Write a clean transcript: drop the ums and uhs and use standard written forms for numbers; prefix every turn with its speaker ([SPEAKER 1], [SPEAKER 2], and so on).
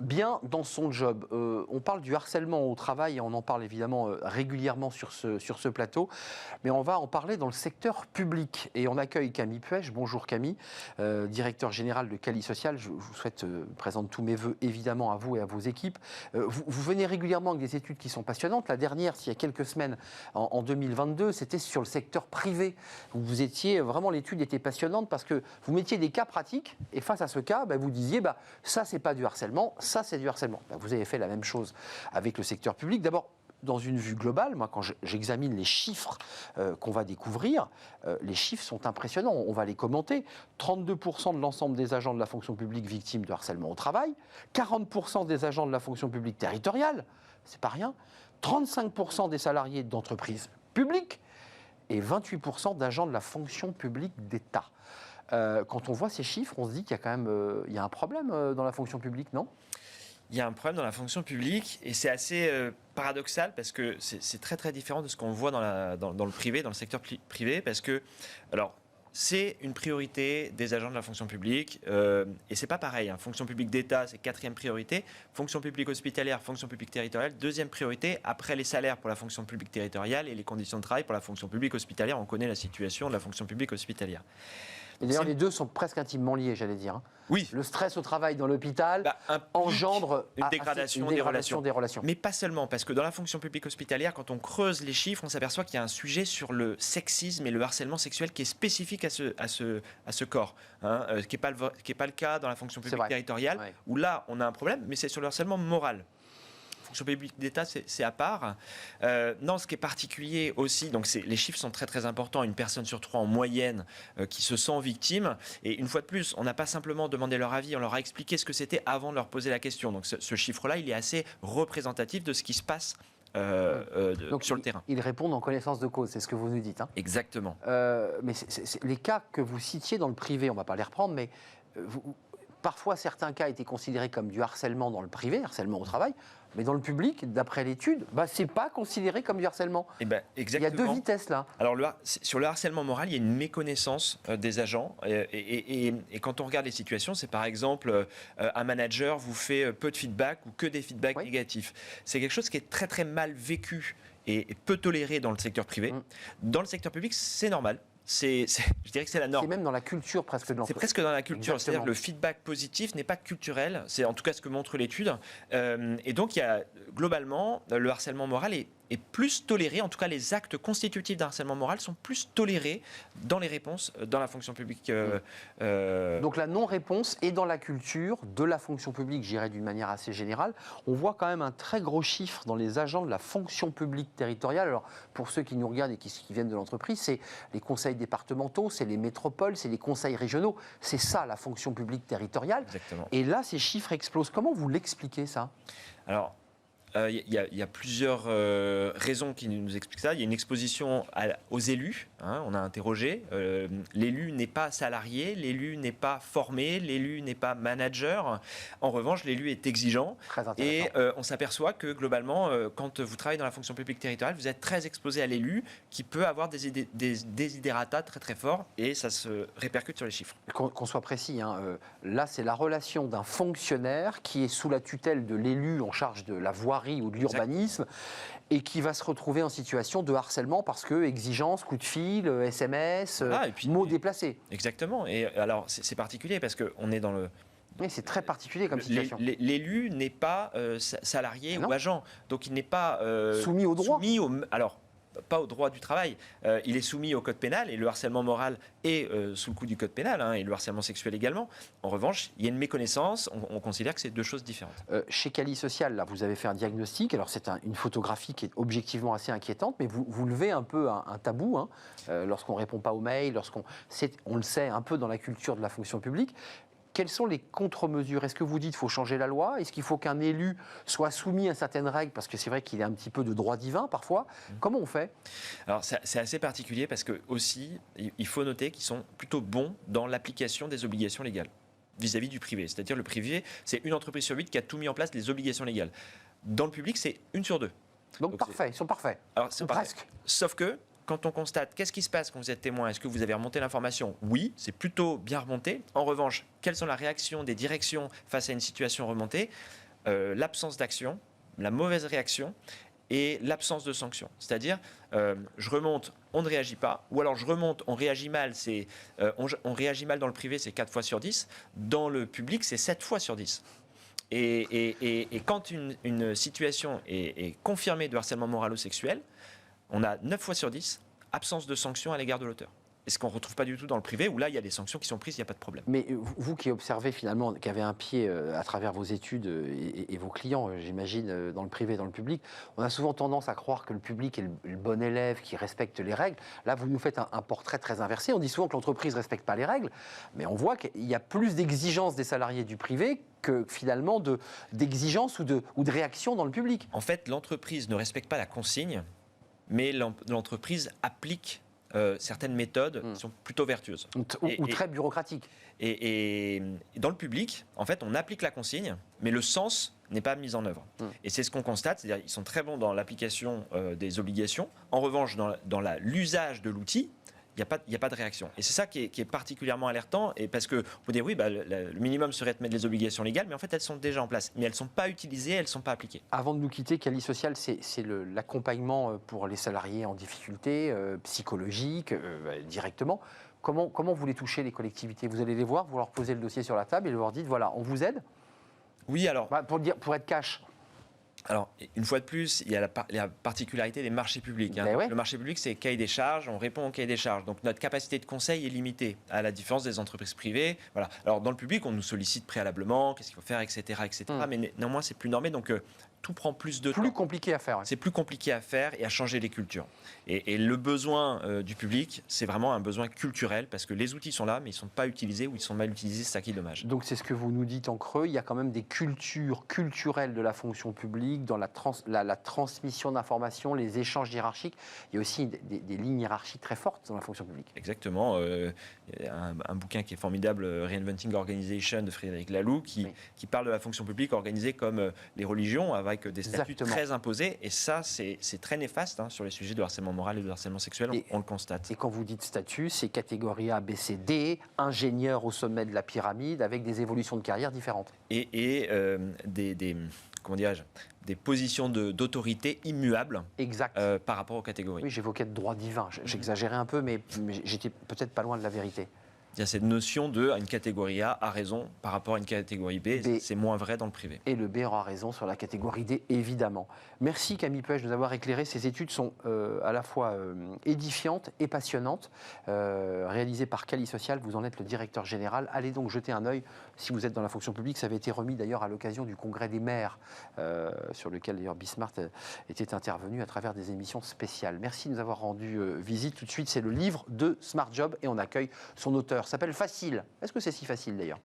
[SPEAKER 1] bien dans son job. On parle du harcèlement au travail et on en parle évidemment régulièrement sur ce plateau, mais on va en parler dans le secteur public. Et on accueille Camille Puech. Bonjour Camille, directeur général de Cali Social. Je vous souhaite présente tous mes voeux évidemment à vous et à vos équipes. Vous venez régulièrement avec des études qui sont passionnantes. La dernière, il y a quelques semaines, en 2022, c'était sur le secteur privé. Vous étiez vraiment, l'étude était passionnante parce que vous mettiez des cas pratiques et face à ce cas, vous disiez ça c'est pas du harcèlement, ça c'est du harcèlement. Vous avez fait la même chose avec le secteur public. D'abord, dans une vue globale, moi quand j'examine les chiffres qu'on va découvrir, les chiffres sont impressionnants, on va les commenter. 32% de l'ensemble des agents de la fonction publique victimes de harcèlement au travail, 40% des agents de la fonction publique territoriale, c'est pas rien, 35% des salariés d'entreprises publiques et 28% d'agents de la fonction publique d'État. Quand on voit ces chiffres, on se dit qu'il y a quand même il y a un problème dans la fonction publique, non ?
[SPEAKER 2] Il y a un problème dans la fonction publique et c'est assez paradoxal parce que c'est très très différent de ce qu'on voit dans le privé, dans le secteur privé, parce que, alors, c'est une priorité des agents de la fonction publique et c'est pas pareil. Fonction publique d'État, c'est 4e priorité. Fonction publique hospitalière, fonction publique territoriale, 2e priorité. Après les salaires pour la fonction publique territoriale et les conditions de travail pour la fonction publique hospitalière, on connaît la situation de la fonction publique hospitalière.
[SPEAKER 1] Et d'ailleurs, les deux sont presque intimement liés, j'allais dire.
[SPEAKER 2] Oui.
[SPEAKER 1] Le stress au travail dans l'hôpital engendre
[SPEAKER 2] une dégradation des relations. Mais pas seulement, parce que dans la fonction publique hospitalière, quand on creuse les chiffres, on s'aperçoit qu'il y a un sujet sur le sexisme et le harcèlement sexuel qui est spécifique à ce corps, qui n'est pas le cas dans la fonction publique territoriale, où là, on a un problème, mais c'est sur le harcèlement moral. Fonction publique d'État, c'est à part. Non, ce qui est particulier aussi, donc les chiffres sont très très importants. Une personne sur 3 en moyenne qui se sent victime. Et une fois de plus, on n'a pas simplement demandé leur avis, on leur a expliqué ce que c'était avant de leur poser la question. Donc ce chiffre-là, il est assez représentatif de ce qui se passe donc, sur le terrain.
[SPEAKER 1] Ils répondent en connaissance de cause, c'est ce que vous nous dites.
[SPEAKER 2] Exactement.
[SPEAKER 1] Mais les cas que vous citiez dans le privé, on ne va pas les reprendre, mais parfois certains cas étaient considérés comme du harcèlement dans le privé, harcèlement au travail, mais dans le public, d'après l'étude, c'est pas considéré comme du harcèlement.
[SPEAKER 2] Exactement.
[SPEAKER 1] Il y a deux vitesses là.
[SPEAKER 2] Alors sur le harcèlement moral, il y a une méconnaissance des agents et quand on regarde les situations, c'est par exemple un manager vous fait peu de feedback ou que des feedbacks négatifs. C'est quelque chose qui est très très mal vécu et peu toléré dans le secteur privé. Dans le secteur public, c'est normal. Je dirais que c'est la norme.
[SPEAKER 1] C'est même dans la culture presque de l'entreprise.
[SPEAKER 2] C'est presque dans la culture. C'est-à-dire que le feedback positif n'est pas culturel. C'est en tout cas ce que montre l'étude. Et donc, il y a globalement, le harcèlement moral est plus toléré. En tout cas, les actes constitutifs d'un harcèlement moral sont plus tolérés dans les réponses dans la fonction publique.
[SPEAKER 1] Donc la non-réponse est dans la culture de la fonction publique, j'irais d'une manière assez générale. On voit quand même un très gros chiffre dans les agents de la fonction publique territoriale. Alors, pour ceux qui nous regardent et qui viennent de l'entreprise, c'est les conseils départementaux, c'est les métropoles, c'est les conseils régionaux. C'est ça, la fonction publique territoriale.
[SPEAKER 2] Exactement.
[SPEAKER 1] Et là, ces chiffres explosent. Comment vous l'expliquez, ça ?
[SPEAKER 2] Alors, il y a plusieurs raisons qui nous expliquent ça. Il y a une exposition aux élus. On a interrogé. L'élu n'est pas salarié, l'élu n'est pas formé, l'élu n'est pas manager. En revanche, l'élu est exigeant. Et on s'aperçoit que globalement, quand vous travaillez dans la fonction publique territoriale, vous êtes très exposé à l'élu qui peut avoir des desiderata très très forts et ça se répercute sur les chiffres.
[SPEAKER 1] Qu'on soit précis, là c'est la relation d'un fonctionnaire qui est sous la tutelle de l'élu en charge de la voirie ou de l'urbanisme et qui va se retrouver en situation de harcèlement parce que exigence, coup de fil, SMS, mots déplacés.
[SPEAKER 2] Exactement. Et alors c'est particulier parce qu'on est dans le...
[SPEAKER 1] Oui, c'est très particulier comme situation.
[SPEAKER 2] L'élu n'est pas salarié ou agent, donc il n'est pas
[SPEAKER 1] soumis au droit.
[SPEAKER 2] Alors, pas au droit du travail. Il est soumis au code pénal et le harcèlement moral est sous le coup du code pénal et le harcèlement sexuel également. En revanche, il y a une méconnaissance. On considère que c'est deux choses différentes.
[SPEAKER 1] Chez Cali Social, là, vous avez fait un diagnostic. Alors, c'est une photographie qui est objectivement assez inquiétante, mais vous levez un peu un tabou lorsqu'on ne répond pas aux mails, on le sait un peu dans la culture de la fonction publique. Quelles sont les contre-mesures ? Est-ce que vous dites qu'il faut changer la loi ? Est-ce qu'il faut qu'un élu soit soumis à certaines règles ? Parce que c'est vrai qu'il y a un petit peu de droit divin parfois. Comment on fait ?
[SPEAKER 2] Alors c'est assez particulier parce que aussi, il faut noter qu'ils sont plutôt bons dans l'application des obligations légales vis-à-vis du privé. C'est-à-dire le privé, c'est une entreprise sur 8 qui a tout mis en place, les obligations légales. Dans le public, c'est 1 sur 2.
[SPEAKER 1] Donc parfait, ils sont parfaits.
[SPEAKER 2] Alors c'est presque. Sauf que quand on constate, qu'est-ce qui se passe quand vous êtes témoin ? Est-ce que vous avez remonté l'information ? Oui, c'est plutôt bien remonté. En revanche, quelles sont les réactions des directions face à une situation remontée ? l'absence d'action, la mauvaise réaction et l'absence de sanction. C'est-à-dire, je remonte, on ne réagit pas, ou alors je remonte, on réagit mal, on réagit mal dans le privé, c'est 4 fois sur 10, dans le public, c'est 7 fois sur 10. Et quand une situation est confirmée de harcèlement moral ou sexuel, on a 9 fois sur 10 absence de sanction à l'égard de l'auteur. Et ce qu'on ne retrouve pas du tout dans le privé, où là, il y a des sanctions qui sont prises, il n'y a pas de problème.
[SPEAKER 1] Mais vous qui observez finalement, qui avez un pied à travers vos études et vos clients, j'imagine, dans le privé et dans le public, on a souvent tendance à croire que le public est le bon élève qui respecte les règles. Là, vous nous faites un portrait très inversé. On dit souvent que l'entreprise ne respecte pas les règles, mais on voit qu'il y a plus d'exigences des salariés du privé que finalement d'exigences ou de réactions dans le public.
[SPEAKER 2] En fait, l'entreprise ne respecte pas la consigne, mais l'entreprise applique certaines méthodes qui sont plutôt vertueuses.
[SPEAKER 1] Ou très bureaucratiques.
[SPEAKER 2] Et dans le public, en fait, on applique la consigne, mais le sens n'est pas mis en œuvre. Et c'est ce qu'on constate, c'est-à-dire qu'ils sont très bons dans l'application des obligations. En revanche, dans l'usage de l'outil, il n'y a pas de réaction. Et c'est ça qui est particulièrement alertant, et parce qu'on peut dire, oui, le minimum serait de mettre des obligations légales, mais en fait, elles sont déjà en place. Mais elles ne sont pas utilisées, elles ne sont pas appliquées.
[SPEAKER 1] Avant de nous quitter, Cali Social, c'est l'accompagnement pour les salariés en difficulté, psychologique, directement. Comment vous les touchez, les collectivités? Vous allez les voir, vous leur posez le dossier sur la table et vous leur dites, voilà, on vous aide?
[SPEAKER 2] Oui, alors...
[SPEAKER 1] Pour être cash.
[SPEAKER 2] Alors, une fois de plus, il y a la particularité des marchés publics.
[SPEAKER 1] Ouais.
[SPEAKER 2] Le marché public, c'est cahier des charges, on répond au cahier des charges. Donc, notre capacité de conseil est limitée, à la différence des entreprises privées. Voilà. Alors, dans le public, on nous sollicite préalablement, qu'est-ce qu'il faut faire, etc. Mais néanmoins, c'est plus normé, donc tout prend plus de temps.
[SPEAKER 1] Plus compliqué à faire. Ouais.
[SPEAKER 2] C'est plus compliqué à faire et à changer les cultures. Et le besoin du public, c'est vraiment un besoin culturel, parce que les outils sont là, mais ils ne sont pas utilisés ou ils sont mal utilisés, c'est ça qui est dommage.
[SPEAKER 1] Donc, c'est ce que vous nous dites en creux, il y a quand même des cultures culturelles de la fonction publique, dans la transmission d'informations, les échanges hiérarchiques. Il y a aussi des lignes hiérarchiques très fortes dans la fonction publique.
[SPEAKER 2] Exactement. Il y a un bouquin qui est formidable, Reinventing Organization, de Frédéric Laloux, qui parle de la fonction publique organisée comme les religions, avec des statuts très imposés. Et ça, c'est très néfaste sur les sujets de harcèlement moral et de harcèlement sexuel, on le constate.
[SPEAKER 1] Et quand vous dites statut, c'est catégorie A, B, C, D, ingénieur au sommet de la pyramide, avec des évolutions de carrière différentes.
[SPEAKER 2] Et comment dirais-je, des positions d'autorité immuables par rapport aux catégories.
[SPEAKER 1] Oui, j'évoquais de droit divin. J'exagérais un peu, mais j'étais peut-être pas loin de la vérité.
[SPEAKER 2] Il y a cette notion de une catégorie A a raison par rapport à une catégorie B. C'est moins vrai dans le privé.
[SPEAKER 1] Et le B aura raison sur la catégorie D, évidemment. Merci Camille Puech de nous avoir éclairé. Ces études sont à la fois édifiantes et passionnantes. Réalisées par Cali Social, vous en êtes le directeur général. Allez donc jeter un œil si vous êtes dans la fonction publique. Ça avait été remis d'ailleurs à l'occasion du congrès des maires, sur lequel d'ailleurs Bismart était intervenu à travers des émissions spéciales. Merci de nous avoir rendu visite. Tout de suite, c'est le livre de Smart Job et on accueille son auteur. S'appelle Facile. Est-ce que c'est si facile d'ailleurs?